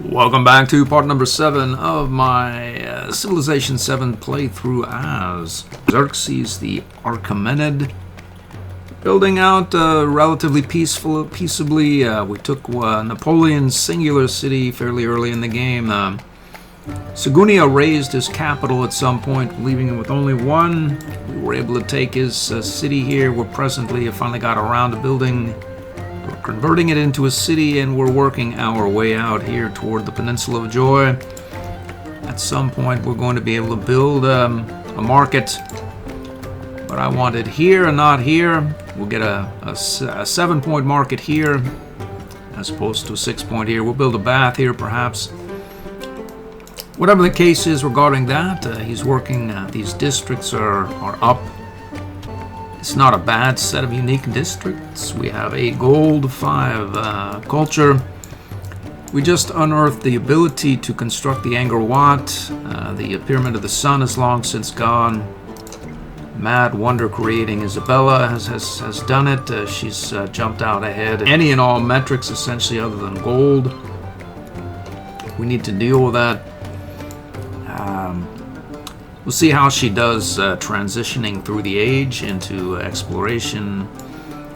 Welcome back to part number 7 of my Civilization 7 playthrough as Xerces the Achaemenid. Building out relatively peaceably. We took Napoleon's singular city fairly early in the game. Sagunia raised his capital at some point, leaving him with only one. We were able to take his city here. We're presently finally got around to building, we're converting it into a city, and we're working our way out here toward the Peninsula of Joy. At some point we're going to be able to build a market, but I want it here and not here. We'll get a 7-point market here as opposed to a 6-point here. We'll build a bath here perhaps. Whatever the case is regarding that, he's working, these districts are up. It's not a bad set of unique districts. We have 8 gold, 5 culture. We just unearthed the ability to construct the Angkor Wat. The Pyramid of the Sun is long since gone. Mad wonder creating Isabella has done it. She's jumped out ahead. Any and all metrics essentially other than gold. We need to deal with that. We'll see how she does transitioning through the age into exploration,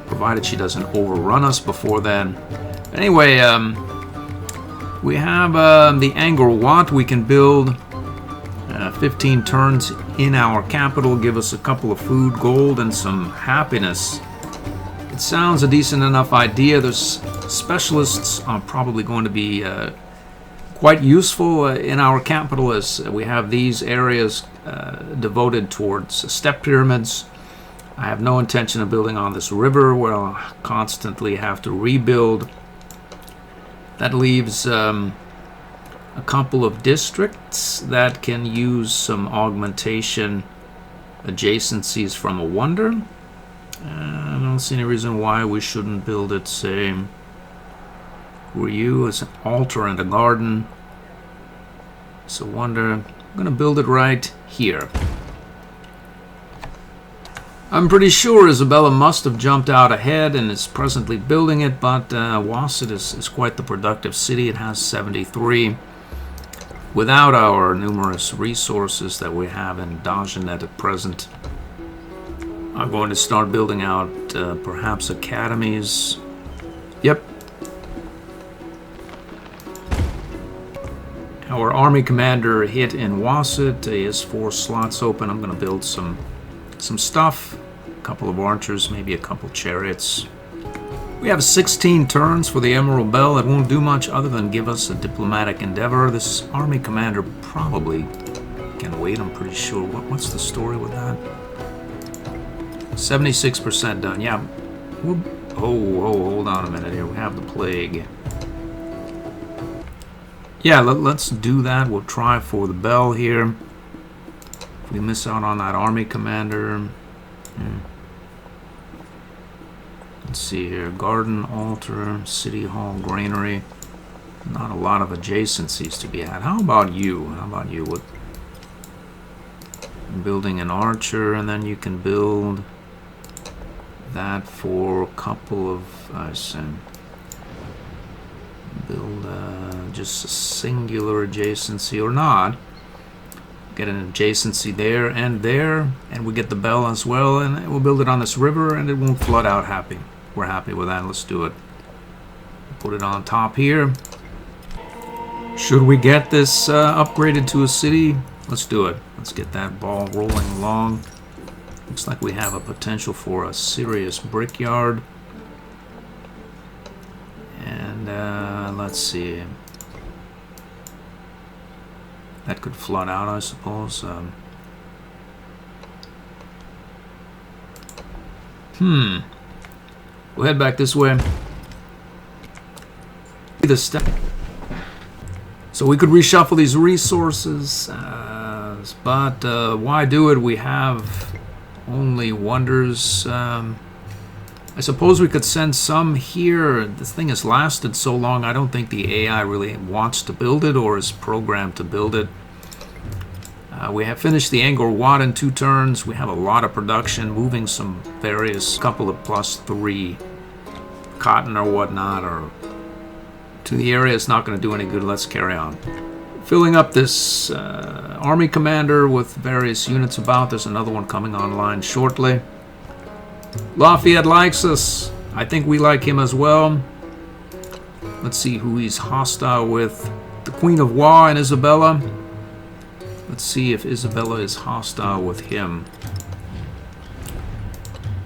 provided she doesn't overrun us before then. Anyway, we have the Angkor Wat. We can build 15 turns in our capital, give us a couple of food, gold, and some happiness. It sounds a decent enough idea. There's specialists are probably going to be quite useful in our capital, as we have these areas devoted towards step pyramids. I have no intention of building on this river where I'll constantly have to rebuild. That leaves a couple of districts that can use some augmentation adjacencies from a wonder. I don't see any reason why we shouldn't build it, say, were you as an altar and a garden. So wonder, I'm gonna build it right here. I'm pretty sure Isabella must have jumped out ahead and is presently building it, but Wasset is quite the productive city. It has 73. Without our numerous resources that we have in Dajanet at present, I'm going to start building out perhaps academies. Yep. Our army commander hit in Wasset. He has 4 slots open. I'm going to build some stuff. A couple of archers, maybe a couple chariots. We have 16 turns for the Emerald Bell. It won't do much other than give us a diplomatic endeavor. This army commander probably can wait, I'm pretty sure. What's the story with that? 76% done. Yeah. Hold on a minute here. We have the plague. Yeah, let's do that. We'll try for the bell here. If we miss out on that army commander. Let's see here. Garden, altar, city hall, granary. Not a lot of adjacencies to be had. How about you? With building an archer, and then you can build that for a couple of, build just a singular adjacency or not. Get an adjacency there, and we get the bell as well, and we'll build it on this river, and it won't flood out. We're happy with that. Let's do it. Put it on top here. Should we get this upgraded to a city? Let's do it. Let's get that ball rolling along. Looks like we have a potential for a serious brickyard. And let's see. That could flood out, I suppose. We'll head back this way. The step. So we could reshuffle these resources, but why do it? We have only wonders. I suppose we could send some here. This thing has lasted so long, I don't think the AI really wants to build it or is programmed to build it. We have finished the Angkor Wat in 2 turns. We have a lot of production, moving some various couple of +3 cotton or whatnot, or to the area is not going to do any good. Let's carry on. Filling up this army commander with various units about. There's another one coming online shortly. Lafayette likes us. I think we like him as well. Let's see who he's hostile with. The Queen of Wa and Isabella. Let's see if Isabella is hostile with him.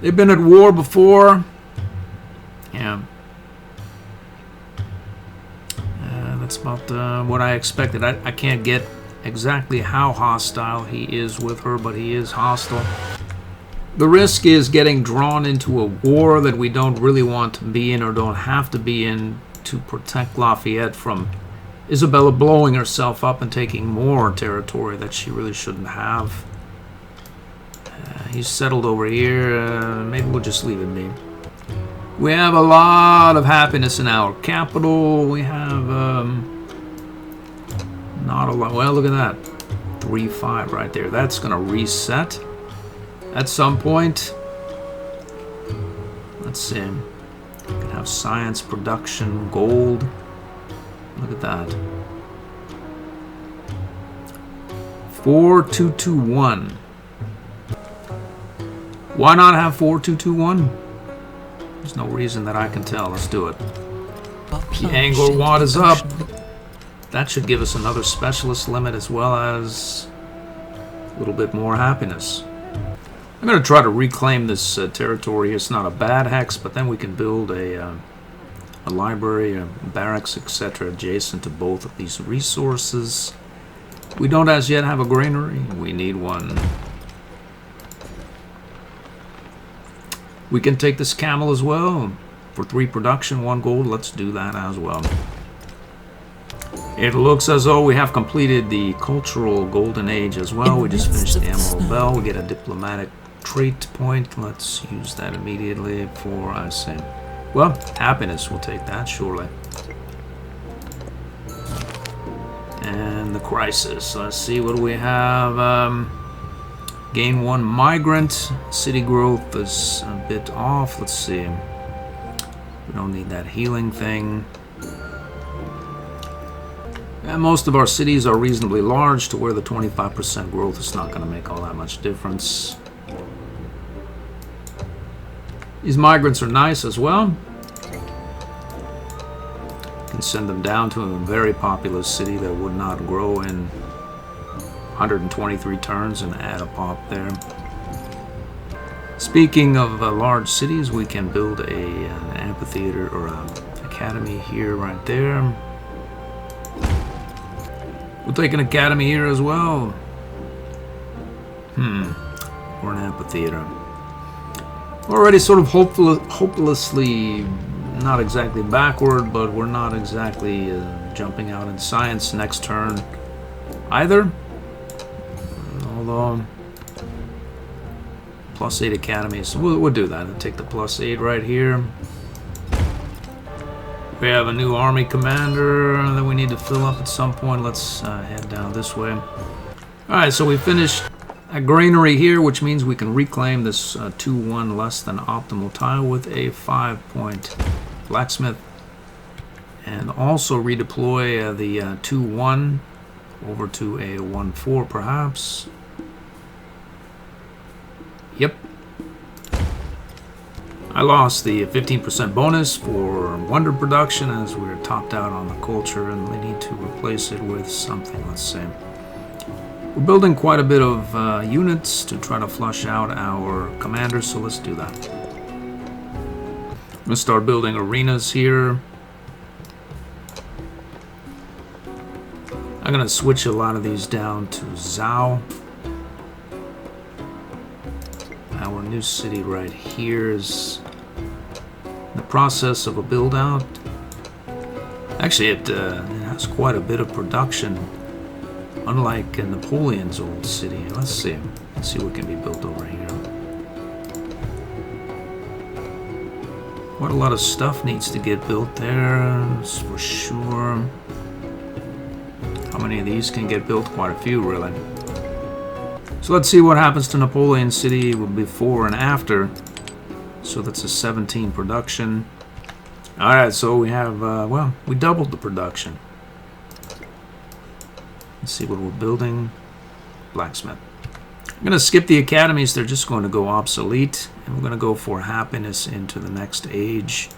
They've been at war before. Yeah. That's about what I expected. I can't get exactly how hostile he is with her, but he is hostile. The risk is getting drawn into a war that we don't really want to be in or don't have to be in to protect Lafayette from Isabella blowing herself up and taking more territory that she really shouldn't have. He's settled over here. Maybe we'll just leave it be. We have a lot of happiness in our capital. We have not a lot. Well, look at that. 3-5 right there. That's going to reset at some point. Let's see. We can have science production, gold. Look at that. 4221. Why not have 4221? There's no reason that I can tell. Let's do it. The Angler Watt is up. That should give us another specialist limit as well as a little bit more happiness. I'm going to try to reclaim this territory. It's not a bad hex, but then we can build a library, a barracks, etc. adjacent to both of these resources. We don't as yet have a granary. We need one. We can take this camel as well. For 3 production, 1 gold. Let's do that as well. It looks as though we have completed the cultural golden age as well. We just finished the Emerald Bell. We get a diplomatic trait point. Let's use that immediately for, I say, well, happiness. We'll take that, surely. And the crisis. Let's see, what do we have? Gain 1 migrant. City growth is a bit off. Let's see. We don't need that healing thing. And most of our cities are reasonably large to where the 25% growth is not going to make all that much difference. These migrants are nice as well. You can send them down to a very populous city that would not grow in 123 turns and add a pop there. Speaking of large cities, we can build an amphitheater or an academy here, right there. We'll take an academy here as well. Or an amphitheater. Already sort of hopelessly, not exactly backward, but we're not exactly jumping out in science next turn either. Although, +8 academies. We'll do that. I'll take the +8 right here. We have a new army commander that we need to fill up at some point. Let's head down this way. Alright, so we finished a granary here, which means we can reclaim this 2-1 less than optimal tile with a 5-point blacksmith. And also redeploy the 2-1 over to a 1-4 perhaps. Yep. I lost the 15% bonus for wonder production as we're topped out on the culture and we need to replace it with something. Let's see. We're building quite a bit of units to try to flush out our commanders, so let's do that. I'm going to start building arenas here. I'm going to switch a lot of these down to Zhao. Our new city right here is in the process of a build out. Actually, it has quite a bit of production, unlike Napoleon's old city. Let's see. Let's see what can be built over here. Quite a lot of stuff needs to get built there, for sure. How many of these can get built? Quite a few, really. So let's see what happens to Napoleon City before and after. So that's a 17 production. Alright, so we have, well, we doubled the production. Let's see what we're building. Blacksmith. I'm going to skip the academies. They're just going to go obsolete. And we're going to go for happiness into the next age.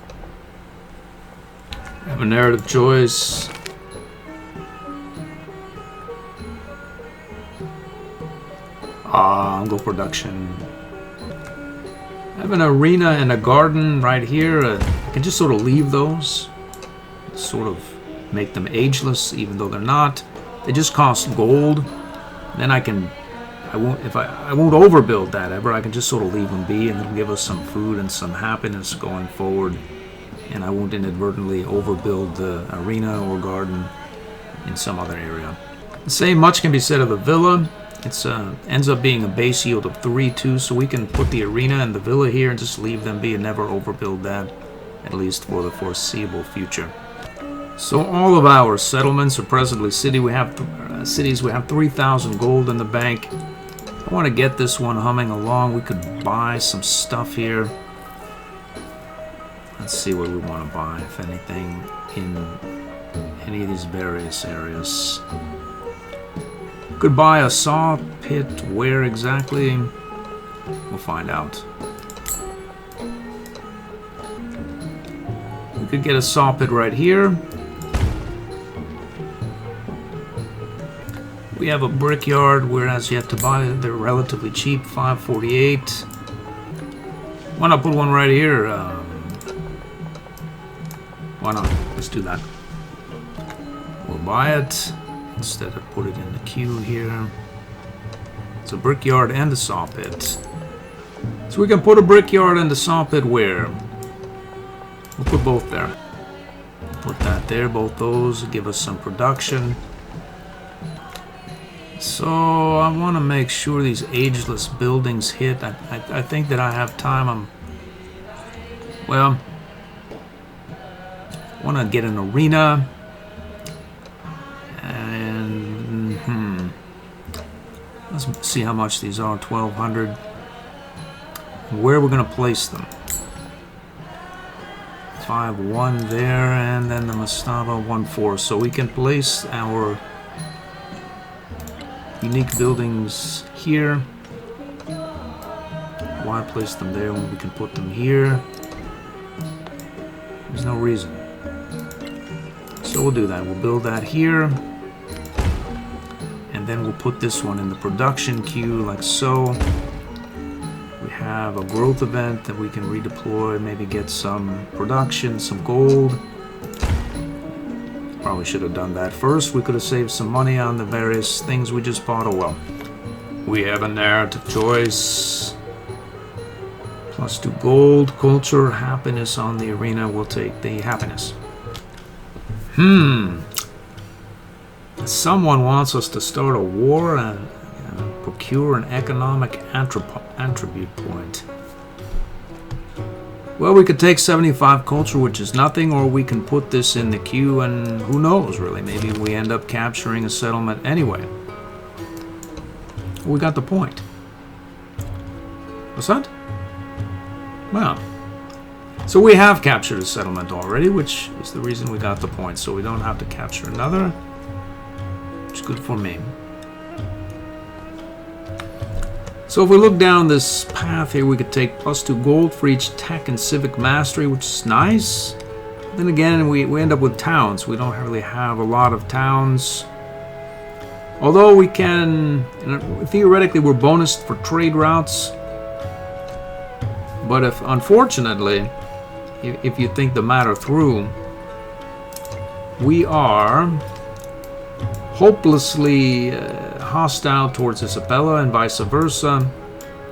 We have a narrative choice. I'll go production. I have an arena and a garden right here. I can just sort of leave those. Sort of make them ageless, even though they're not. They just cost gold. Then I won't overbuild that ever. I can just sort of leave them be, and it'll give us some food and some happiness going forward. And I won't inadvertently overbuild the arena or garden in some other area. The same much can be said of the villa. It's ends up being a base yield of 3 too, so we can put the arena and the villa here and just leave them be and never overbuild that, at least for the foreseeable future. So all of our settlements are presently cities. We have 3,000 gold in the bank. I want to get this one humming along. We could buy some stuff here. Let's see what we want to buy, if anything, in any of these various areas. Could buy a saw pit. Where exactly? We'll find out. We could get a saw pit right here. We have a brickyard, whereas you have to buy it. They're relatively cheap, 548. Why not put one right here? Why not? Let's do that. We'll buy it. Instead of put it in the queue here. It's a brickyard and a saw pit. So we can put a brickyard and a saw pit where? We'll put both there. Put that there, both those, give us some production. So I want to make sure these ageless buildings hit. I think that I have time. Well, I want to get an arena. Let's see how much these are, 1,200. Where we're going to place them. 5-1 there, and then the Mastaba 1-4. So we can place our unique buildings here. Why place them there when we can put them here? There's no reason. So we'll do that. We'll build that here. And then we'll put this one in the production queue like so. We have a growth event that we can redeploy, maybe get some production, some gold. Probably should have done that first. We could have saved some money on the various things we just bought. Oh well. We have a narrative choice. +2 gold, culture, happiness on the arena. We'll take the happiness. Someone wants us to start a war and procure an economic attribute point. Well, we could take 75 culture, which is nothing, or we can put this in the queue, and who knows, really. Maybe we end up capturing a settlement anyway. We got the point. What's that? Well, so we have captured a settlement already, which is the reason we got the point. So we don't have to capture another. Which is good for me. So if we look down this path here, we could take +2 gold for each tech and civic mastery, which is nice. Then again, we end up with towns. We don't really have a lot of towns. Although we can, theoretically, we're bonused for trade routes. But if, unfortunately, if you think the matter through, we are hopelessly hostile towards Isabella and vice versa.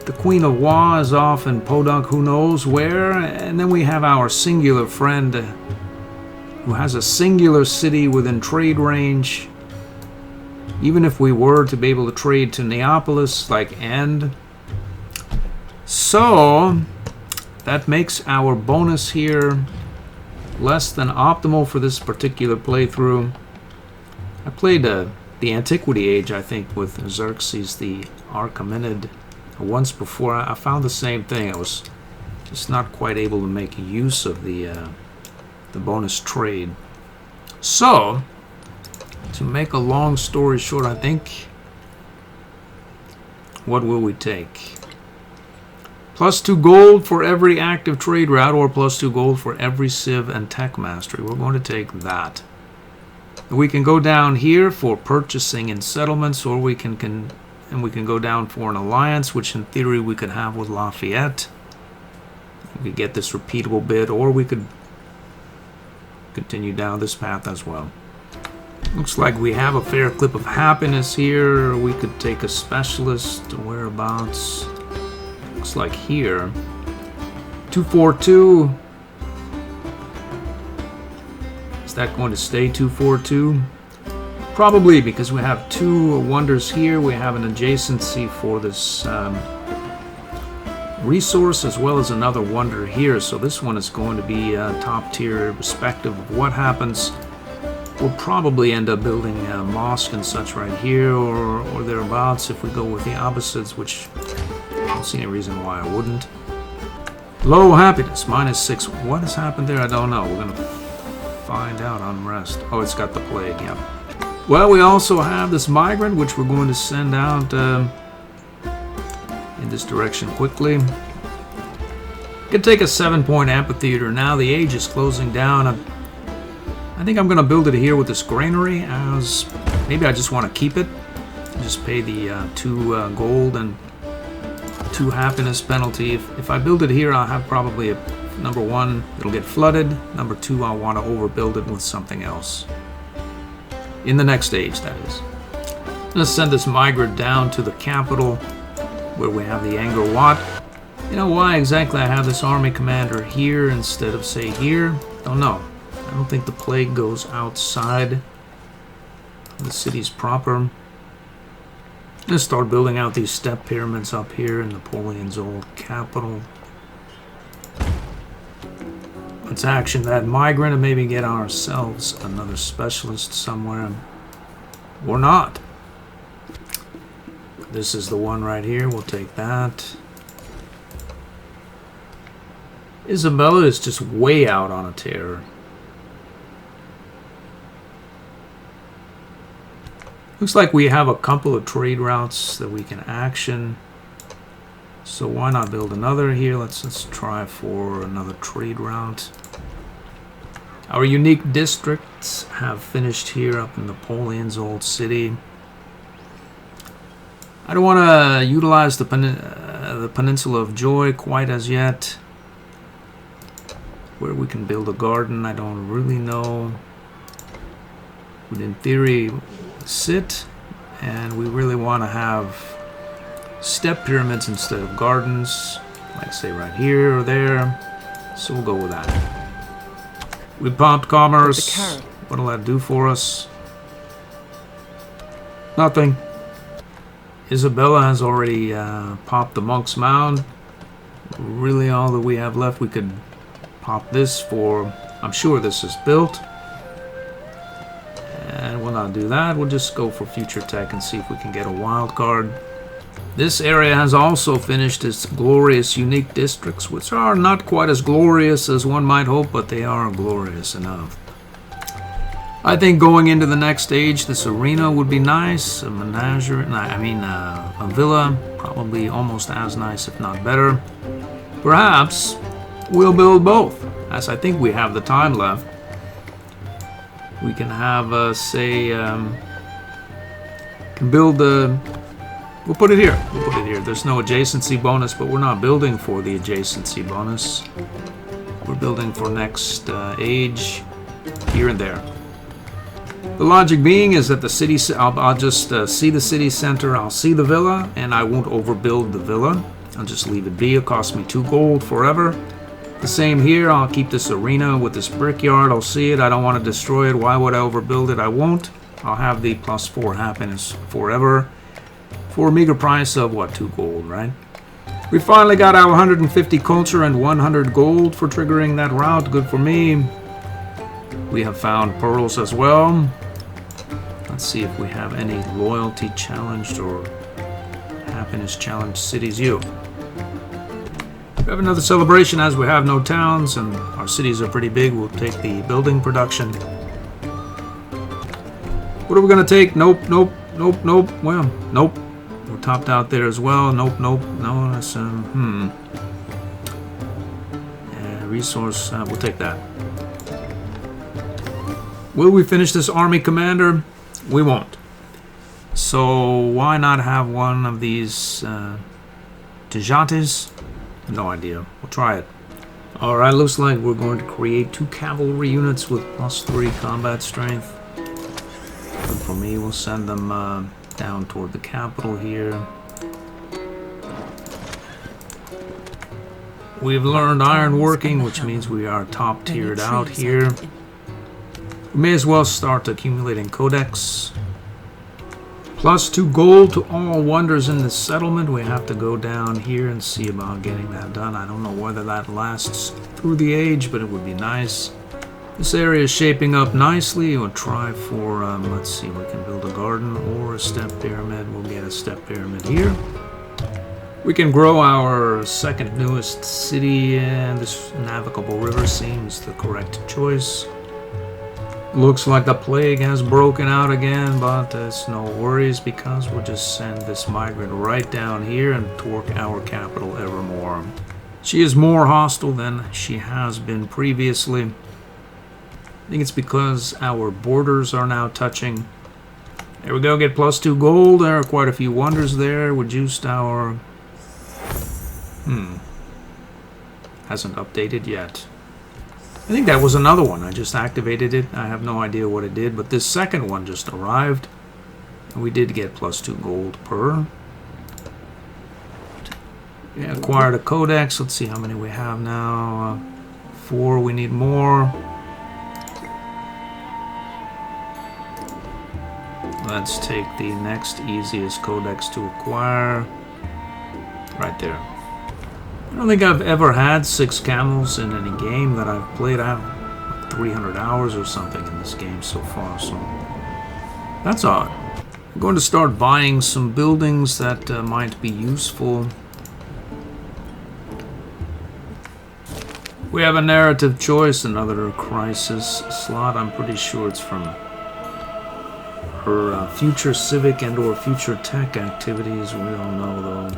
The Queen of Wa is off in Podunk, who knows where, and then we have our singular friend who has a singular city within trade range. Even if we were to be able to trade to Neapolis, like end. So that makes our bonus here less than optimal for this particular playthrough. I played the Antiquity Age, I think, with Xerces, the Achaemenid, once before. I found the same thing. I was just not quite able to make use of the the bonus trade. So, to make a long story short, I think, what will we take? +2 gold for every active trade route, or +2 gold for every civ and tech mastery. We're going to take that. We can go down here for purchasing and settlements, or we can go down for an alliance, which in theory we could have with Lafayette. We could get this repeatable bit, or we could continue down this path as well. Looks like we have a fair clip of happiness here. We could take a specialist. Whereabouts? Looks like here. 242. Is that going to stay 242? Probably, because we have 2 wonders here. We have an adjacency for this resource, as well as another wonder here. So this one is going to be top tier, irrespective of what happens. We'll probably end up building a mosque and such right here, or thereabouts, if we go with the Abbasids, which I don't see any reason why I wouldn't. Low happiness, -6. What has happened there? I don't know. We're going to find out. Unrest. Oh, it's got the plague, yeah. Well, we also have this migrant, which we're going to send out in this direction quickly. Could take a 7-point amphitheater. Now the age is closing down. I think I'm going to build it here with this granary, as maybe I just want to keep it. Just pay the 2 gold and 2 happiness penalty. If I build it here, I'll have probably number 1, it'll get flooded. Number 2, I'll want to overbuild it with something else. In the next age, that is. Let's send this migrant down to the capital, where we have the Angkor Wat. You know why exactly I have this army commander here instead of, say, here? Don't know. I don't think the plague goes outside the cities proper. Let's start building out these step pyramids up here in Napoleon's old capital. Let's action that migrant and maybe get ourselves another specialist somewhere. Or not. This is the one right here. We'll take that. Isabella is just way out on a tear. Looks like we have a couple of trade routes that we can action. So why not build another here? Let's try for another trade route. Our unique districts have finished here up in Napoleon's old city. I don't want to utilize the Peninsula of Joy quite as yet. Where we can build a garden, I don't really know. Would in theory sit, and we really want to have step pyramids instead of gardens, like say right here or there. So we'll go with that. We pumped commerce. What'll that do for us? Nothing. Isabella has already popped the Monk's Mound. Really all that we have left, we could pop this for, I'm sure this is built. And we'll not do that. We'll just go for future tech and see if we can get a wild card. This area has also finished its glorious unique districts, which are not quite as glorious as one might hope, but they are glorious enough. I think going into the next stage, this arena would be nice. A menagerie, a villa, probably almost as nice, if not better. Perhaps we'll build both, as I think we have the time left. We can have, can build the. We'll put it here. We'll put it here. There's no adjacency bonus, but we're not building for the adjacency bonus. We're building for next age, here and there. The logic being is that the city, I'll just see the city center, I'll see the villa, and I won't overbuild the villa. I'll just leave it be. It'll cost me 2 gold forever. The same here. I'll keep this arena with this brickyard. I'll see it. I don't want to destroy it. Why would I overbuild it? I won't. I'll have the +4 happiness forever. For a meager price of, what, 2 gold, right? We finally got our 150 culture and 100 gold for triggering that route. Good for me. We have found pearls as well. Let's see if we have any loyalty challenged or happiness challenged cities. We have another celebration as we have no towns and our cities are pretty big. We'll take the building production. What are we going to take? Nope, nope, nope, nope. Well, nope. We're topped out there as well. Nope, nope. No, that's, resource, we'll take that. Will we finish this army commander? We won't. So why not have one of these Xerces? No idea. We'll try it. Alright, looks like we're going to create 2 cavalry units with +3 combat strength. Good for me. We'll send them down toward the capital here. We've learned ironworking, which means we are top tiered out here. We may as well start accumulating codex. +2 gold to all wonders in the settlement. We have to go down here and see about getting that done. I don't know whether that lasts through the age, but it would be nice. This area is shaping up nicely. We'll try for, let's see, we can build a garden or a step pyramid. We'll get a step pyramid here. We can grow our second newest city, and this navigable river seems the correct choice. Looks like the plague has broken out again, but it's no worries because we'll just send this migrant right down here and torque our capital ever more. She is more hostile than she has been previously. I think it's because our borders are now touching. There we go, get +2 gold. There are quite a few wonders there. We juiced our... Hasn't updated yet. I think that was another one. I just activated it. I have no idea what it did, but this second one just arrived. And we did get +2 gold per. Yeah, acquired a codex. Let's see how many we have now. 4. We need more. Let's take the next easiest codex to acquire. Right there. I don't think I've ever had 6 camels in any game that I've played. I have 300 hours or something in this game so far, so that's odd. I'm going to start buying some buildings that might be useful. We have a narrative choice, another crisis slot. I'm pretty sure it's from her future civic and or future tech activities. We don't know though.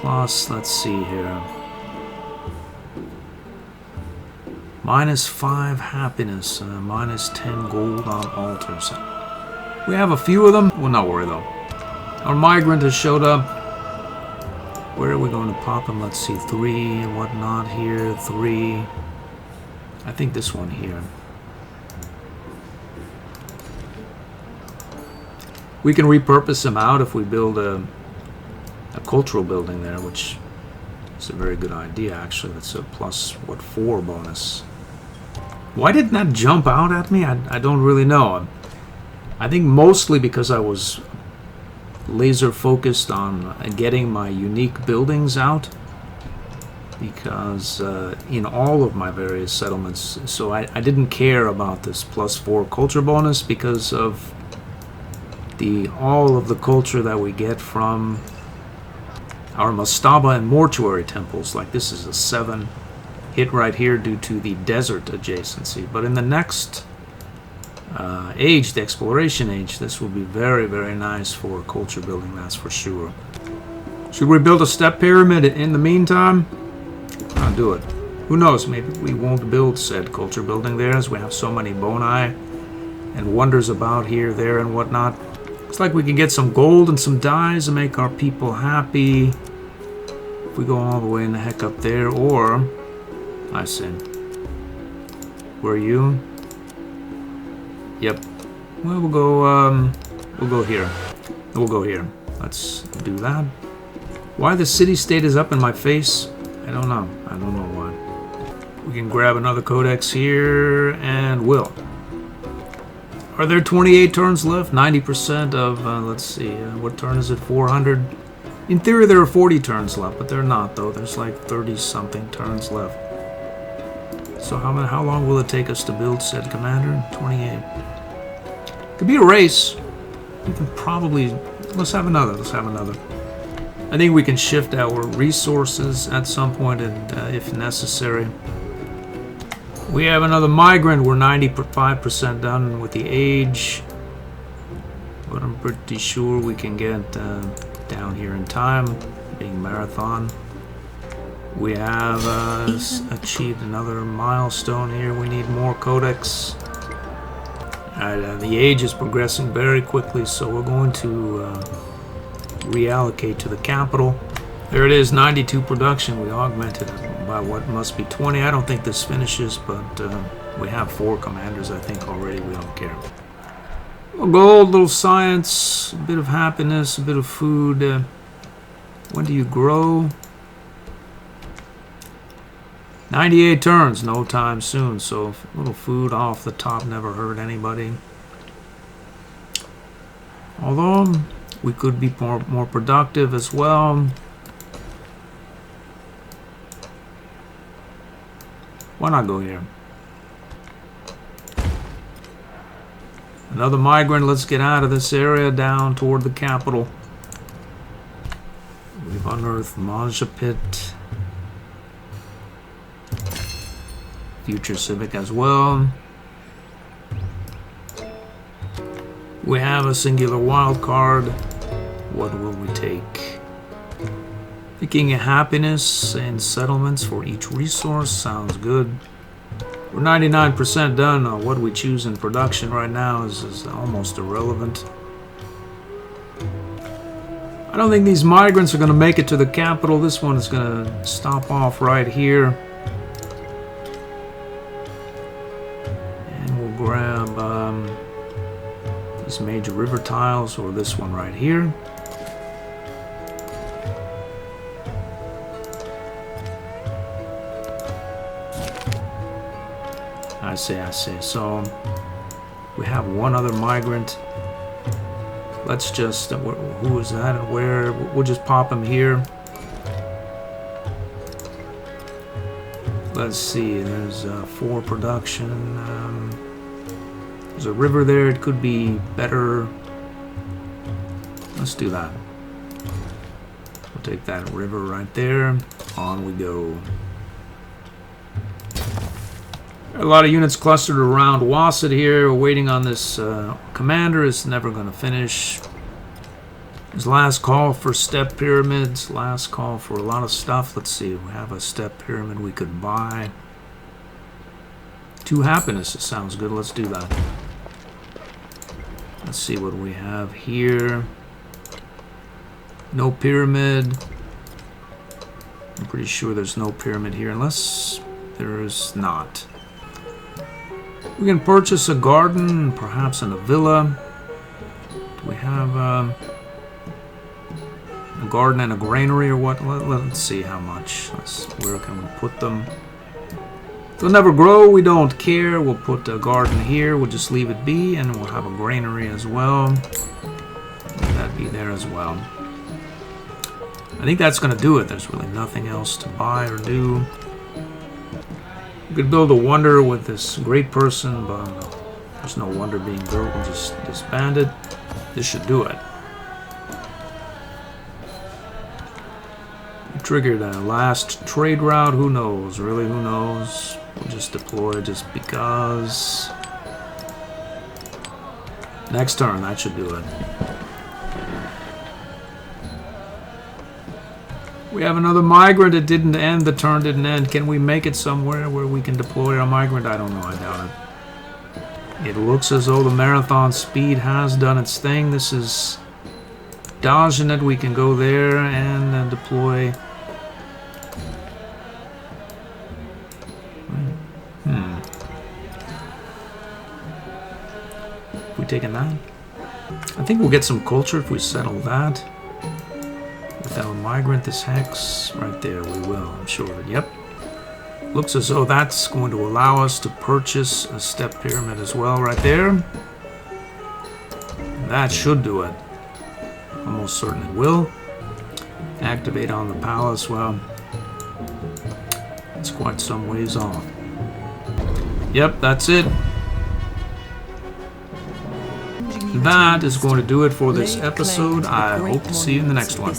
Plus, let's see here. -5 happiness, -10 gold on altars. We have a few of them. We'll not worry though. Our migrant has showed up. Where are we going to pop him? Let's see, 3, whatnot here, 3. I think this one here. We can repurpose him out if we build a cultural building there, which is a very good idea actually. That's a +4 bonus. Why didn't that jump out at me? I don't really know. I think mostly because I was laser focused on getting my unique buildings out, because in all of my various settlements, so I didn't care about this +4 culture bonus because of all of the culture that we get from our mastaba and mortuary temples. Like this is a 7 hit right here due to the desert adjacency, but in the next age, the exploration age, this will be very, very nice for culture building, that's for sure. Should we build a step pyramid in the meantime? I'll do it. Who knows, maybe we won't build said culture building there, as we have so many boni and wonders about here, there, and whatnot. Looks like we can get some gold and some dyes and make our people happy if we go all the way in the heck up there. Or I see. Where are you? Yep. Well, we'll go here. We'll go here. Let's do that. Why the city-state is up in my face? I don't know. I don't know why. We can grab another codex here, and will. Are there 28 turns left? 90% of, let's see, what turn is it? 400? In theory, there are 40 turns left, but they're not, though. There's like 30-something turns left. So how long will it take us to build said commander? 28. Could be a race. We can probably... Let's have another. Let's have another. I think we can shift our resources at some point and, if necessary. We have another migrant. We're 95% done with the age. But I'm pretty sure we can get down here in time, being marathon. We have achieved another milestone here. We need more codex. The age is progressing very quickly, so we're going to reallocate to the capital. There it is, 92 production. We augmented it by what must be 20. I don't think this finishes, but we have 4 commanders, I think, already. We don't care. A gold, little science, a bit of happiness, a bit of food. When do you grow? 98 turns, no time soon, so a little food off the top never hurt anybody. Although, we could be more productive as well. Why not go here? Another migrant, let's get out of this area down toward the capital. We've unearthed Manja Pit. Future Civic as well. We have a singular wild card. What will we take? Picking a happiness and settlements for each resource sounds good. We're 99% done. What we choose in production right now is almost irrelevant. I don't think these migrants are going to make it to the capital. This one is going to stop off right here. Grab these major river tiles, or this one right here. I see. So we have one other migrant. Let's just, who is that and where? We'll just pop him here. Let's see, there's 4 production. There's a river there, it could be better. Let's do that. We'll take that river right there. On we go. A lot of units clustered around Wasset here, waiting on this commander. It's never going to finish. His last call for step pyramids, last call for a lot of stuff. Let's see, we have a step pyramid we could buy. 2 happinesses sounds good, let's do that. Let's see what we have here. No pyramid. I'm pretty sure there's no pyramid here unless there's not. We can purchase a garden, perhaps in a villa. Do we have a garden and a granary or what? Let's see how much. Where can we put them? They'll never grow, we don't care. We'll put a garden here, we'll just leave it be, and we'll have a granary as well. Let that be there as well. I think that's going to do it. There's really nothing else to buy or do. We could build a wonder with this great person, but there's no wonder being built. We'll just disband it. This should do it. We triggered a last trade route. Who knows? Really, who knows? We'll just deploy just because. Next turn, that should do it. We have another migrant. It didn't end. The turn didn't end. Can we make it somewhere where we can deploy our migrant? I don't know. I doubt it. It looks as though the marathon speed has done its thing. This is dodging it. We can go there and deploy. Have we taken that? I think we'll get some culture if we settle that. Without migrant, this hex right there, we will, I'm sure. Yep. Looks as though that's going to allow us to purchase a step pyramid as well right there. That should do it. Almost certain it will. Activate on the palace, well, it's quite some ways off. Yep, that's it. That is going to do it for this episode. I hope to see you in the next one.